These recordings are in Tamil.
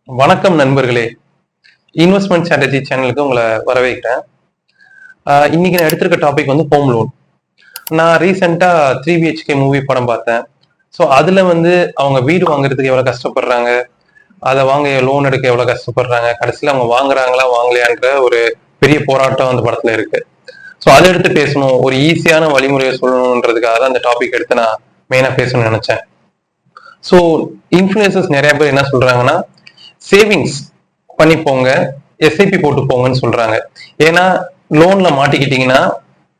வணக்கம் நண்பர்களே. இன்வெஸ்ட்மெண்ட் ஸ்ட்ராட்டஜி சேனலுக்கு உங்களை வரவேற்கிறேன். இன்னைக்கு நான் எடுத்திருக்க டாபிக் வந்து ஹோம் லோன். நான் ரீசெண்டா 3BHK மூவி படம் பார்த்தேன். ஸோ அதுல வந்து அவங்க வீடு வாங்குறதுக்கு எவ்வளவு கஷ்டப்படுறாங்க, அதை வாங்க லோன் எடுக்க எவ்வளவு கஷ்டப்படுறாங்க, கடைசியில் அவங்க வாங்குறாங்களா வாங்கலையான்ற ஒரு பெரிய போராட்டம் அந்த படத்துல இருக்கு. ஸோ அதை எடுத்து பேசணும், ஒரு ஈஸியான வழிமுறையை சொல்லணுன்றதுக்காக தான் அந்த டாபிக் எடுத்து நான் மெயினா பேசணும்னு நினைச்சேன். ஸோ இன்ஃபுளுசர்ஸ் நிறைய பேர் என்ன சொல்றாங்கன்னா, சேவிங்ஸ் பண்ணி போங்க, எஸ்ஐபி போட்டு போங்கன்னு சொல்றாங்க. ஏன்னா லோன்ல மாட்டிக்கிட்டீங்கன்னா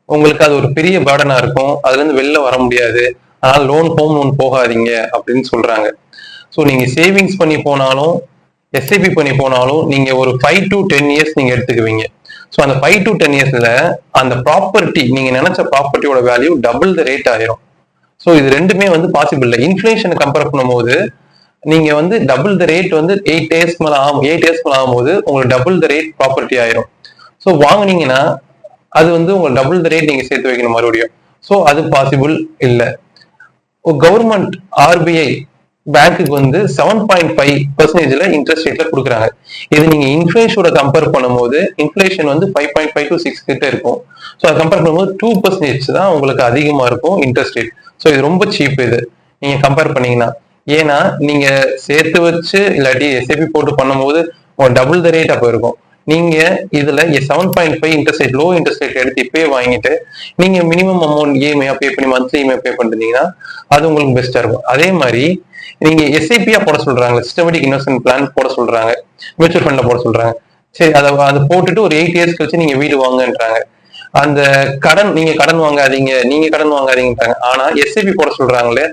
உங்களுக்கு அது ஒரு பெரிய பேர்டனா இருக்கும், அதுல இருந்து வெளில வர முடியாது, அதனால ஹோம் லோன் போகாதீங்க அப்படின்னு சொல்றாங்க. ஸோ நீங்க சேவிங்ஸ் பண்ணி போனாலும் எஸ்ஐபி பண்ணி போனாலும் நீங்க ஒரு 5 to 10 இயர்ஸ் நீங்க எடுத்துக்குவீங்க. ஸோ அந்த 5 to 10 இயர்ஸ்ல அந்த ப்ராப்பர்ட்டி, நீங்க நினைச்ச ப்ராப்பர்ட்டியோட வேல்யூ டபுள் த ரேட் ஆயிரும். ஸோ இது ரெண்டுமே வந்து பாசிபிள் இல்லை. இன்ஃபிளேஷனை கம்பேர் பண்ணும்போது நீங்க வந்து டபுள் த ரேட் வந்து 8 இயர்ஸ் மேல ஆகும்போது உங்களுக்கு டபுள் த ரேட் ப்ராப்பர்ட்டி ஆயிரும். ஸோ வாங்கினீங்கன்னா அது வந்து உங்களுக்கு டபுள் த ரேட் நீங்க சேர்த்து வைக்கணும் மறுபடியும். ஸோ அது பாசிபிள் இல்லை. கவர்மெண்ட் RBI பேங்க்குக்கு வந்து 7.5% இன்ட்ரெஸ்ட் ரேட்ல கொடுக்குறாங்க. இது நீங்க இன்ஃபிளேஷனோட கம்பேர் பண்ணும்போது இன்ஃபிளேஷன் வந்து 5.5 to 6 கிட்ட இருக்கும். ஸோ அதை கம்பேர் பண்ணும்போது 2% தான் உங்களுக்கு அதிகமா இருக்கும் இன்ட்ரெஸ்ட் ரேட். ஸோ இது ரொம்ப சீப் இது நீங்க கம்பேர் பண்ணீங்கன்னா. ஏன்னா நீங்க சேர்த்து வச்சு இல்லாட்டி எஸ்ஐபி போட்டு பண்ணும்போது டபுள் த ரேட் அப்போ இருக்கும். நீங்க இதுல 7.5 interest rate, low interest rate எடுத்து இப்பயே வாங்கிட்டு நீங்க மினிமம் அமௌண்ட் இஎம்ஐ பே பண்ணி மந்த்லி இஎம்ஐ பே பண்ணிருந்தீங்கன்னா அது உங்களுக்கு பெஸ்டா இருக்கும். அதே மாதிரி நீங்க எஸ்ஐபியா போட சொல்றாங்க, சிஸ்டமேட்டிக் இன்வெஸ்ட்மெண்ட் பிளான் போட சொல்றாங்க, மியூச்சுவல் ஃபண்ட்ல போட சொல்றாங்க. சரி, அதை போட்டுட்டு ஒரு 8 இயர்ஸ் கழிச்சு நீங்க வீடு வாங்கன்றாங்க. அந்த நீங்க கடன் வாங்காதீங்கன்றாங்க. ஆனா எஸ்ஐபி போட சொல்றாங்களே,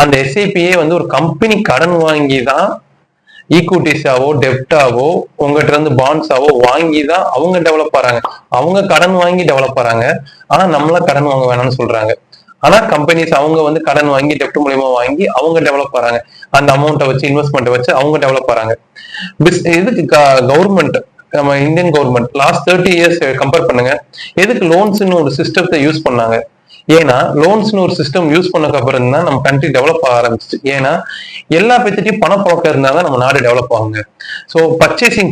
அந்த எஸ்ஐபியே வந்து ஒரு கம்பெனி கடன் வாங்கி தான் ஈக்விட்டிஸாவோ டெப்டாவோ உங்ககிட்ட இருந்து பாண்ட்ஸாவோ வாங்கி தான் அவங்க டெவலப் ஆறாங்க. அவங்க கடன் வாங்கி டெவலப் ஆறாங்க. ஆனா நம்மள கடன் வாங்க வேணாம்னு சொல்றாங்க. ஆனா கம்பெனிஸ் அவங்க வந்து கடன் வாங்கி டெப்ட் மூலியமா வாங்கி அவங்க டெவலப் ஆறாங்க. அந்த அமௌண்ட்டை வச்சு இன்வெஸ்ட்மெண்ட் வச்சு அவங்க டெவலப் ஆறாங்க. இதுக்கு கவர்மெண்ட், நம்ம Indian government last 30 years compare பண்ணுங்க, எதுக்கு லோன்ஸ்னு ஒரு சிஸ்டத்தை யூஸ் பண்ணாங்க? ஏன்னா லோன்ஸ்னு ஒரு சிஸ்டம் யூஸ் பண்ணக்கு அப்புறம் தான் நம்ம கண்ட்ரி டெவலப் ஆக ஆரம்பிச்சு. ஏன்னா எல்லா பேர்த்திட்டையும் பணப்பழக்கம் இருந்தாதான் நம்ம நாடு டெவலப் ஆகுங்க. ஸோ பர்ச்சேசிங்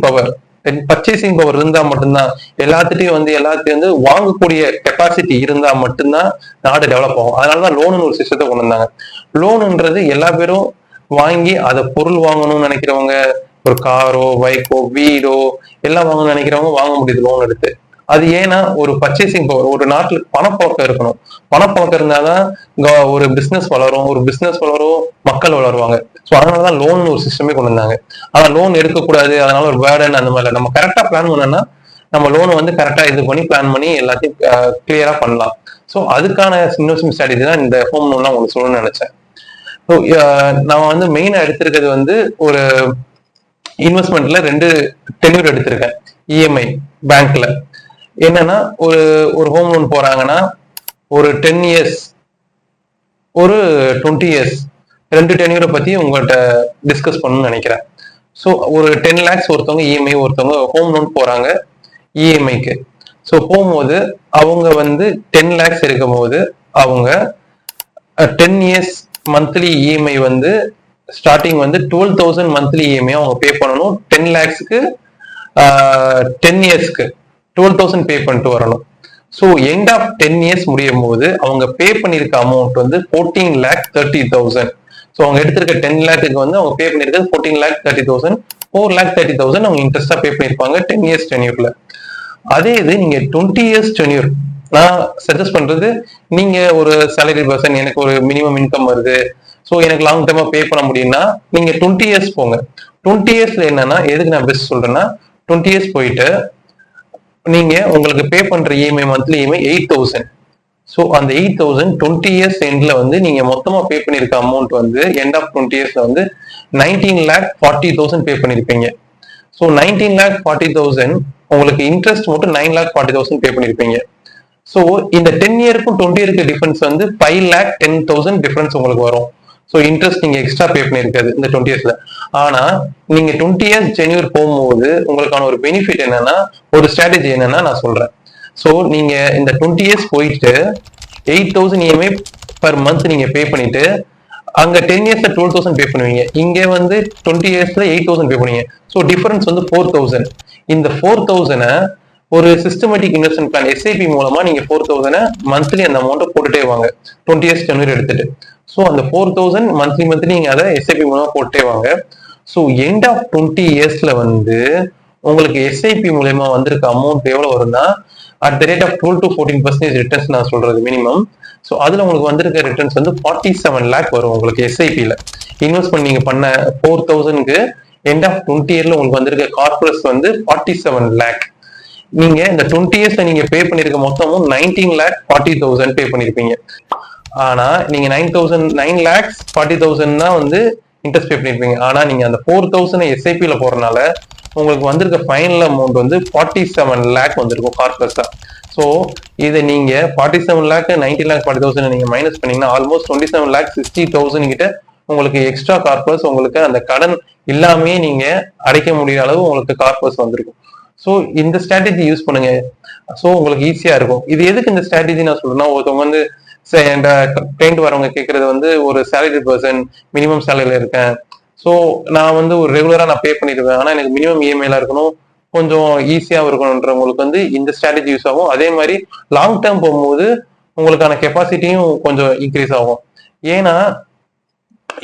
பவர் இருந்தா மட்டும்தான், எல்லாத்தையும் வந்து வாங்கக்கூடிய கெப்பாசிட்டி இருந்தா மட்டும்தான் நாடு டெவலப் ஆகும். அதனாலதான் லோனுன்னு ஒரு சிஸ்டத்தை கொண்டு வந்தாங்க. லோனுன்றது எல்லா பேரும் வாங்கி அதை பொருள் வாங்கணும்னு நினைக்கிறவங்க, ஒரு காரோ பைக்கோ வீடோ எல்லாம் வாங்கணும்னு நினைக்கிறவங்க வாங்க முடியுது லோன் எடுத்து. அது ஏன்னா ஒரு பர்ச்சேசிங் பவர், ஒரு நாட்டுல பணப்பழக்கம் இருக்கணும். பணப்பழக்கம் இருந்தாதான் ஒரு பிசினஸ் வளரும், மக்கள் வளருவாங்க. ஸோ அதனாலதான் லோன் ஒரு சிஸ்டமே கொண்டு வந்தாங்க. ஆனா லோன் எடுக்கக்கூடாது, அதனால ஒரு பேர்டன் அந்த மாதிரி நம்ம கரெக்டா பிளான் பண்ணோம்னா நம்ம லோனை வந்து கரெக்டா இது பண்ணி பிளான் பண்ணி எல்லாத்தையும் கிளியரா பண்ணலாம். ஸோ அதுக்கான இன்வெஸ்ட்மெண்ட் ஸ்ட்ராட்டஜி தான் இந்த ஹோம் லோன்லாம் உங்களுக்கு சொல்லணும்னு நினைச்சேன். ஸோ நான் வந்து மெயினா எடுத்திருக்கிறது வந்து ஒரு இன்வெஸ்ட்மெண்ட்ல 2 டென்யூர் எடுத்திருக்கேன். இஎம்ஐ பேங்க்ல என்னன்னா, ஒரு ஹோம் லோன் போறாங்கன்னா ஒரு 10 இயர்ஸ், ஒரு 20 இயர்ஸ், 2 டென்யூரை பத்தி உங்கள்கிட்ட டிஸ்கஸ் பண்ணணும்னு நினைக்கிறேன். ஸோ ஒரு 10 lakhs ஒருத்தவங்க இஎம்ஐ, ஒருத்தவங்க ஹோம் லோன் போறாங்க இஎம்ஐக்கு. ஸோ போகும்போது அவங்க வந்து 10 lakhs இருக்கும் போது அவங்க 10 இயர்ஸ் மந்த்லி இஎம்ஐ வந்து ஸ்டார்டிங் வந்து 12,000 மந்த்லி இஎம்ஐ அவங்க பே பண்ணணும். 10 lakhsக்கு 10 இயர்ஸ்க்கு 12,000 பே பண்ணிட்டு வரணும். ஸோ எண்ட் ஆஃப் 10 இயர்ஸ் முடியும் போது அவங்க பே பண்ணிருக்க அமௌண்ட் வந்து 14,30,000. ஸோ அவங்க எடுத்திருக்க 10 lakhக்கு வந்து அவங்க பே பண்ணிருக்கிறது 14,30,000. 4,30,000 அவங்க இன்ட்ரெஸ்டா பே பண்ணிருப்பாங்க 10 இயர்ஸ் டென்யூர்ல. அதே இது நீங்க 20 இயர்ஸ் டென்யூர், நான் சஜஸ்ட் பண்றது, நீங்க ஒரு சேலரி பர்சன், எனக்கு ஒரு மினிமம் இன்கம் வருது, ஸோ எனக்கு லாங் டேர்மா பே பண்ண முடியும்னா நீங்க 20 இயர்ஸ் போங்க. 20 இயர்ஸ்ல என்னன்னா, எதுக்கு நான் பெஸ்ட் சொல்றேன்னா, 20 இயர்ஸ் போயிட்டு நீங்க உங்களுக்கு பே பண்ற இஎம்ஐ மந்த்லி இஎம்ஐ 8,000. ஸோ அந்த 8,000 20 இயர்ஸ் எண்ட்ல வந்து நீங்க மொத்தமா பே பண்ணிருக்க அமௌண்ட் வந்து எண்ட் ஆஃப் 20 இயர்ஸ்ல வந்து 19,40,000 பே பண்ணிருப்பீங்க. ஸோ 19,40,000 உங்களுக்கு இன்ட்ரெஸ்ட் மட்டும் 9,40,000 பே பண்ணிருப்பீங்க. ஸோ இந்த 10 இயருக்கும் 20 இயருக்கு டிஃபரன்ஸ் வந்து 5,10,000 டிஃபரன்ஸ் உங்களுக்கு வரும். ஸோ இன்ட்ரெஸ்ட் நீங்க எக்ஸ்ட்ரா பே பண்ணிருக்காது இந்த 20 இயர்ஸ்ல. ஆனா நீங்க 20 இயர்ஸ் டென்யூர் போகும்போது உங்களுக்கான ஒரு பெனிஃபிட் என்னன்னா, ஒரு ஸ்ட்ராட்டஜி என்னன்னா நான் சொல்றேன். ஸோ நீங்க இந்த 20 இயர்ஸ் போயிட்டு 8,000 இஎம்ஐ பர் மந்த் நீங்க பே பண்ணிட்டு அங்க 10 இயர்ஸ்ல 12,000 பே பண்ணுவீங்க, இங்க வந்து 20 இயர்ஸ்ல 8,000 பே பண்ணுவீங்க. ஸோ டிஃபரன்ஸ் வந்து 4,000. இந்த 4,000 ஒரு சிஸ்டமேட்டிக் இன்வெஸ்ட்மெண்ட் பிளான் எஸ்ஐபி மூலமா நீங்க 4,000 மந்த்லி அந்த அமௌண்ட்டை போட்டுட்டே வாங்க, 20 இயர்ஸ் டென்யூர் எடுத்துட்டு. ஸோ அந்த 4,000 மந்த்லி நீங்க அதை எஸ்ஐபி மூலமா போட்டே வாங்க. ஸோ எண்ட் ஆஃப் 20 இயர்ஸ்ல வந்து உங்களுக்கு எஸ்ஐபி மூலயமா வந்திருக்க அமௌண்ட் எவ்வளவு வரும்னா at the rate of 12 to 14% returns நான் சொல்றது மினிமம். ஸோ அதுல உங்களுக்கு வந்திருக்க ரிட்டர்ன்ஸ் வந்து 47 lakh வரும் உங்களுக்கு எஸ்ஐபியில இன்வெஸ்ட்மெண்ட் நீங்க பண்ண 4,000க்கு எண்ட் ஆஃப் 20 இயர்ல உங்களுக்கு வந்திருக்க கார்பரஸ் வந்து 47 lakh. நீங்க இந்த 20 இயர்ஸ்ல நீங்க பே பண்ணிருக்க மொத்தமும் 19,40,000 பே பண்ணிருப்பீங்க. ஆனா நீங்க 9,40,000 தான் வந்து இன்ட்ரெஸ்ட் பே பண்ணிருப்பீங்க. ஆனா நீங்க அந்த 4,000 எஸ்ஐபியில போறதுனால உங்களுக்கு வந்திருக்க ஃபைனல் அமௌண்ட் வந்து 47 lakh வந்திருக்கும் கார்பரஸா. ஸோ இதை நீங்க 47 lakh 19,40,000 நீங்க மைனஸ் பண்ணீங்கன்னா ஆல்மோஸ்ட் 27,60,000 கிட்ட உங்களுக்கு எக்ஸ்ட்ரா கார்பஸ் உங்களுக்கு அந்த கடன் இல்லாமே நீங்க அடைக்க முடியாத அளவு உங்களுக்கு கார்பஸ் வந்திருக்கும். ஸோ இந்த ஸ்ட்ராட்டஜி யூஸ் பண்ணுங்க. ஸோ உங்களுக்கு ஈஸியா இருக்கும். இது எதுக்கு இந்த ஸ்ட்ராட்டஜி நான் சொல்றேன்னா, ஒருத்தவங்க வந்து கிளைண்ட் வரவங்க கேட்கறது வந்து ஒரு சேலரி பர்சன், மினிமம் சேலரியில இருக்கேன், ஸோ நான் வந்து ஒரு ரெகுலரா நான் பே பண்ணிடுவேன், ஆனா எனக்கு மினிமம் இஎம்ஐல இருக்கணும், கொஞ்சம் ஈஸியா இருக்கணும்ன்றவங்களுக்கு வந்து இந்த ஸ்ட்ராட்டஜி யூஸ் ஆகும். அதே மாதிரி லாங் டேர்ம் போகும்போது உங்களுக்கான கெப்பாசிட்டியும் கொஞ்சம் இன்க்ரீஸ் ஆகும். ஏன்னா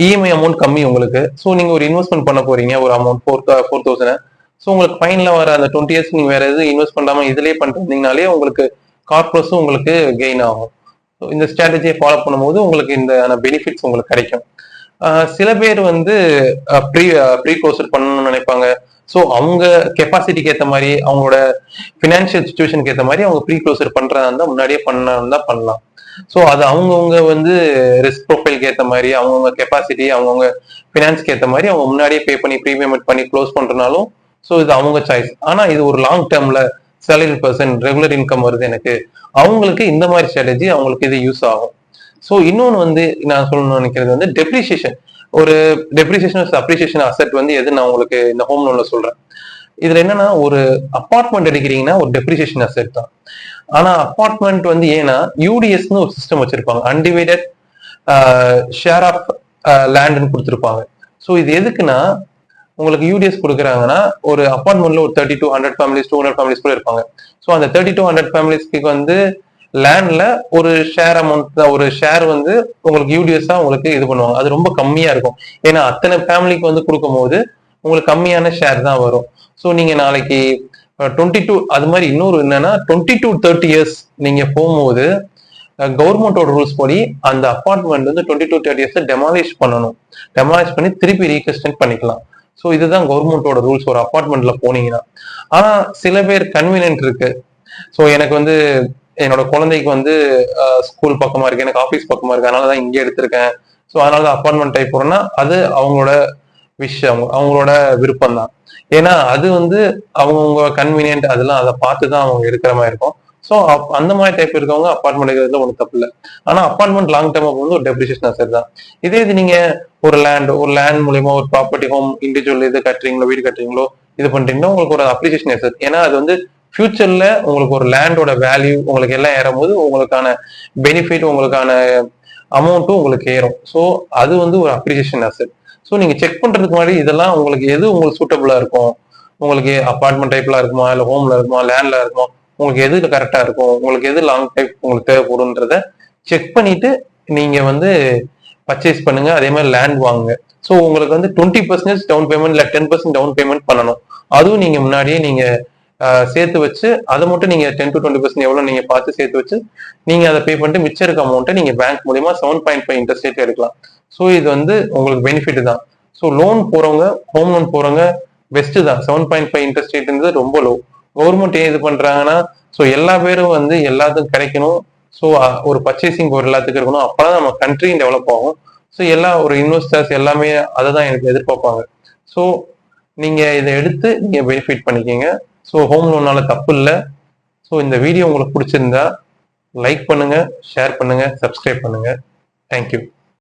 இஎம்ஐ அமௌண்ட் கம்மி உங்களுக்கு. ஸோ நீங்க ஒரு இன்வெஸ்ட்மெண்ட் பண்ண போறீங்க ஒரு அமௌண்ட் 4,000. ஸோ உங்களுக்கு ஃபைனலா வர அந்த 20 இயர்ஸ் நீங்க வேற எதுவும் இன்வெஸ்ட் பண்ணாம இதுலயே பண்ணிருந்தீங்கனாலே உங்களுக்கு கார்பஸும் உங்களுக்கு கெயின் ஆகும். இந்த ஸ்ட்ராட்டஜியை ஃபாலோ பண்ணும்போது உங்களுக்கு இந்த பெனிஃபிட்ஸ் உங்களுக்கு கிடைக்கும். சில பேர் வந்து ப்ரீ க்ளோசர் பண்ணணும்னு நினைப்பாங்க. ஸோ அவங்க கெப்பாசிட்டிக்கு ஏற்ற மாதிரி அவங்களோட ஃபினான்ஷியல் சுச்சுவேஷனுக்கு ஏற்ற மாதிரி அவங்க ப்ரீ க்ளோசர் பண்றதா இருந்தால் முன்னாடியே பண்ணா பண்ணலாம். ஸோ அது அவங்கவுங்க வந்து ரிஸ்க் ப்ரொஃபைலுக்கு ஏற்ற மாதிரி அவங்கவுங்க கெப்பாசிட்டி அவங்கவுங்க ஃபினான்ஸ்க்கு ஏற்ற மாதிரி அவங்க முன்னாடியே பே பண்ணி ப்ரீபேமெண்ட் பண்ணி க்ளோஸ் பண்றதுனாலும் ஸோ இது அவங்க சாய்ஸ். ஆனா இது ஒரு லாங் டேர்ம்ல சேலரி பர்சன் ரெகுலர் இன்கம் வருது எனக்கு, அவங்களுக்கு இந்த மாதிரி ஸ்ட்ராட்டஜி அவங்களுக்கு இது யூஸ் ஆகும். ஸோ இன்னொன்று வந்து நான் சொல்லணும்னு நினைக்கிறது வந்து டெப்ரிசியேஷன். ஒரு டெப்ரிசியேஷன் அப்ரிசியேஷன் அசெட் வந்து எது நான் உங்களுக்கு இந்த ஹோம் லோன்ல சொல்றேன். இதுல என்னன்னா ஒரு அப்பார்ட்மெண்ட் எடுக்கிறீங்கன்னா ஒரு டெப்ரிசியேஷன் அசெட் தான். ஆனா அப்பார்ட்மெண்ட் வந்து ஏன்னா யூடிஎஸ்னு ஒரு சிஸ்டம் வச்சிருப்பாங்க, அன்டிவைடட் ஷேர் ஆஃப் லேண்ட்னு கொடுத்துருப்பாங்க. ஸோ இது எதுக்குன்னா உங்களுக்கு யூடிஎஸ் கொடுக்குறாங்கன்னா ஒரு அப்பார்ட்மெண்ட்ல ஒரு 30 to 100 ஃபேமிலிஸ் 200 ஃபேமிலிஸ் கூட இருப்பாங்க. ஸோ அந்த 30 to 100 ஃபேமிலிஸ்க்கு வந்து லேண்ட்ல ஒரு ஷேர் அமௌண்ட் ஒரு ஷேர் வந்து உங்களுக்கு யூடிஎஸ்ஸா உங்களுக்கு இது பண்ணுவாங்க. அது ரொம்ப கம்மியா இருக்கும். ஏன்னா அத்தனை ஃபேமிலிக்கு வந்து கொடுக்கும்போது உங்களுக்கு கம்மியான ஷேர் தான் வரும். ஸோ நீங்க நாளைக்கு 22 அது மாதிரி இன்னொரு என்னன்னா 20 to 30 இயர்ஸ் நீங்க போகும்போது கவர்மெண்டோட ரூல்ஸ் படி அந்த அப்பார்ட்மெண்ட் வந்து 20 to 30 இயர்ஸ் டெமாலிஷ் பண்ணணும். டெமாலிஷ் பண்ணி திருப்பி ரீகன்ஸ்ட்ரக்ட் பண்ணிக்கலாம். ஸோ இதுதான் கவர்மெண்டோட ரூல்ஸ் ஒரு அப்பார்ட்மெண்ட்ல போனீங்கன்னா. ஆனா சில பேர் கன்வீனியன்ட் இருக்கு. ஸோ எனக்கு வந்து என்னோட குழந்தைக்கு வந்து ஸ்கூல் பக்கமா இருக்கு, எனக்கு ஆஃபீஸ் பக்கமா இருக்கு, அதனாலதான் இங்கே எடுத்திருக்கேன், ஸோ அதனாலதான் அப்பார்ட்மெண்ட் டைப் போறேன்னா அது அவங்களோட விஷயம், அவங்களோட விருப்பம் தான். ஏன்னா அது வந்து அவங்கவுங்க கன்வீனியன்ட் அதெல்லாம் அதை பார்த்து தான் அவங்க எடுக்கிற மாதிரி இருக்கும். ஸோ அந்த மாதிரி டைப் இருக்கவங்க அப்பார்ட்மெண்ட் இருக்கிறதுல ஒன்றும் தப்பு இல்லை. ஆனா அப்பார்ட்மெண்ட் லாங் டேர்ம் வந்து ஒரு டெப்ரிசியேஷன் அசெட் தான். இதே இது நீங்க ஒரு லேண்ட் மூலியமா ஒரு ப்ராப்பர்ட்டி ஹோம் இண்டிவிஜுவல் இது கட்டுறீங்களோ வீடு கட்டுறீங்களோ இது பண்றீங்களோ உங்களுக்கு ஒரு அப்ரிசியேஷன் அசெட். ஏன்னா அது வந்து ஃபியூச்சர்ல உங்களுக்கு ஒரு லேண்டோட வேல்யூ உங்களுக்கு எல்லாம் ஏறும்போது உங்களுக்கான பெனிஃபிட் உங்களுக்கான அமௌண்ட்டும் உங்களுக்கு ஏறும். ஸோ அது வந்து ஒரு அப்ரிசியேஷன் அசெட். ஸோ நீங்க செக் பண்றதுக்கு முன்னாடி இதெல்லாம் உங்களுக்கு எது உங்களுக்கு சூட்டபிளா இருக்கும், உங்களுக்கு அப்பார்ட்மெண்ட் டைப்ல இருக்குமா இல்லை ஹோம்ல இருக்குமா லேண்ட்ல இருக்குமா, உங்களுக்கு எது கரெக்டா இருக்கும், உங்களுக்கு எது லாங் டைப் உங்களுக்கு தேவைப்படும்ன்றத செக் பண்ணிட்டு நீங்க வந்து பர்ச்சேஸ் பண்ணுங்க. அதே மாதிரி லேண்ட் வாங்குங்க. ஸோ உங்களுக்கு வந்து 20% டவுன் பேமெண்ட் இல்லை 10% டவுன் பேமெண்ட் பண்ணணும். அதுவும் நீங்க முன்னாடியே நீங்க சேர்த்து வச்சு அதை மட்டும் நீங்க 10 to 20% எவ்வளவு நீங்க பார்த்து சேர்த்து வச்சு நீங்க அதை பே பண்ணிட்டு மிச்சம் இருக்க அமௌண்ட்டை நீங்க பேங்க் மூலியமா 7.5 இன்ட்ரெஸ்ட் ரேட் எடுக்கலாம். ஸோ இது வந்து உங்களுக்கு பெனிஃபிட் தான். ஸோ லோன் போறவங்க ஹோம் லோன் போறவங்க பெஸ்ட் தான். 7.5 இன்ட்ரெஸ்ட் ரேட்ன்றது ரொம்ப லோ. கவர்மெண்ட் ஏன் இது பண்றாங்கன்னா ஸோ எல்லா பேரும் வந்து எல்லாத்துக்கும் கிடைக்கணும். ஸோ ஒரு பர்ச்சேசிங் ஒரு எல்லாத்துக்கும் இருக்கணும். அப்பதான் நம்ம கண்ட்ரியும் டெவலப் ஆகும். ஸோ எல்லா ஒரு இன்வெஸ்டர்ஸ் எல்லாமே அதை தான் எனக்கு எதிர்பார்ப்பாங்க. ஸோ நீங்க இதை எடுத்து நீங்க பெனிஃபிட் பண்ணிக்கோங்க. ஸோ ஹோம் லோனால தப்பு இல்லை. ஸோ இந்த வீடியோ உங்களுக்கு பிடிச்சிருந்தா லைக் பண்ணுங்க, ஷேர் பண்ணுங்க, சப்ஸ்கிரைப் பண்ணுங்க. தேங்க்யூ.